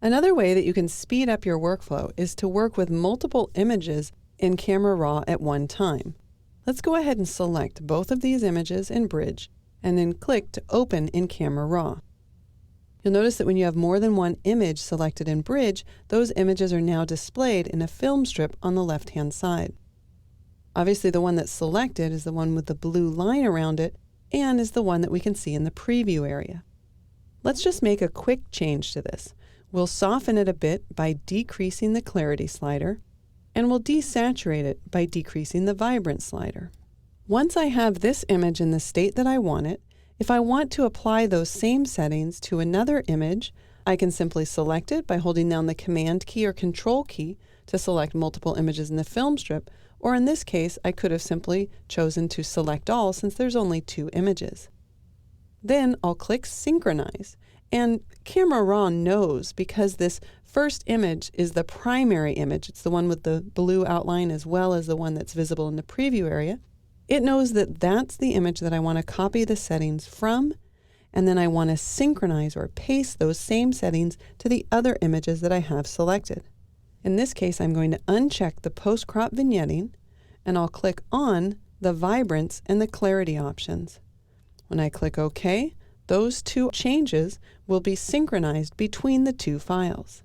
Another way that you can speed up your workflow is to work with multiple images in Camera Raw at one time. Let's go ahead and select both of these images in Bridge and then click to open in Camera Raw. You'll notice that when you have more than one image selected in Bridge, those images are now displayed in a film strip on the left-hand side. Obviously, the one that's selected is the one with the blue line around it and is the one that we can see in the preview area. Let's just make a quick change to this. We'll soften it a bit by decreasing the clarity slider, and we'll desaturate it by decreasing the vibrance slider. Once I have this image in the state that I want it, if I want to apply those same settings to another image, I can simply select it by holding down the Command key or Control key to select multiple images in the film strip, or in this case, I could have simply chosen to select all since there's only 2 images. Then I'll click Synchronize, and Camera Raw knows because this first image is the primary image, it's the one with the blue outline as well as the one that's visible in the preview area. It knows that that's the image that I want to copy the settings from, and then I want to synchronize or paste those same settings to the other images that I have selected. In this case, I'm going to uncheck the post-crop vignetting, and I'll click on the vibrance and the clarity options. When I click OK, those 2 changes will be synchronized between the 2 files.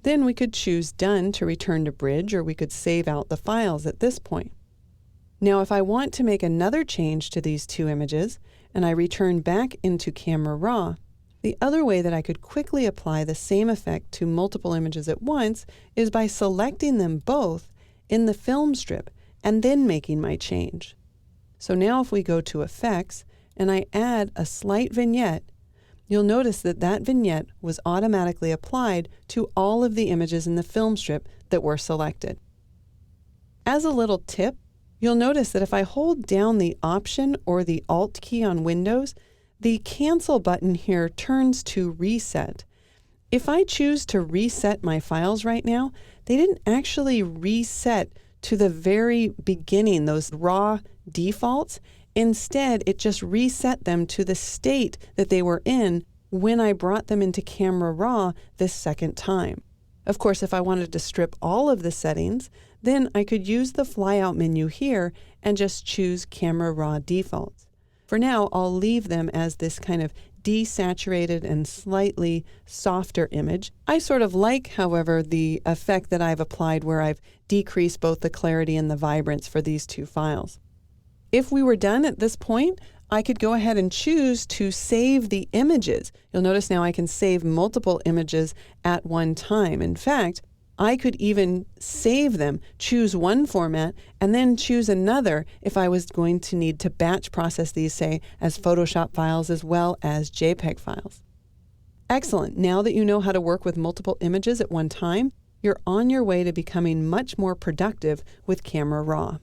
Then we could choose Done to return to Bridge, or we could save out the files at this point. Now, if I want to make another change to these 2 images, and I return back into Camera Raw, the other way that I could quickly apply the same effect to multiple images at once is by selecting them both in the film strip and then making my change. So now if we go to Effects and I add a slight vignette, you'll notice that that vignette was automatically applied to all of the images in the film strip that were selected. As a little tip, you'll notice that if I hold down the Option or the Alt key on Windows, the Cancel button here turns to Reset. If I choose to reset my files right now, they didn't actually reset to the very beginning, those raw defaults. Instead, it just reset them to the state that they were in when I brought them into Camera Raw this second time. Of course, if I wanted to strip all of the settings, then I could use the flyout menu here and just choose Camera Raw defaults. For now, I'll leave them as this kind of desaturated and slightly softer image. I sort of like, however, the effect that I've applied where I've decreased both the clarity and the vibrance for these 2 files. If we were done at this point, I could go ahead and choose to save the images. You'll notice now I can save multiple images at one time. In fact, I could even save them, choose one format, and then choose another if I was going to need to batch process these, say, as Photoshop files as well as JPEG files. Excellent. Now that you know how to work with multiple images at one time, you're on your way to becoming much more productive with Camera Raw.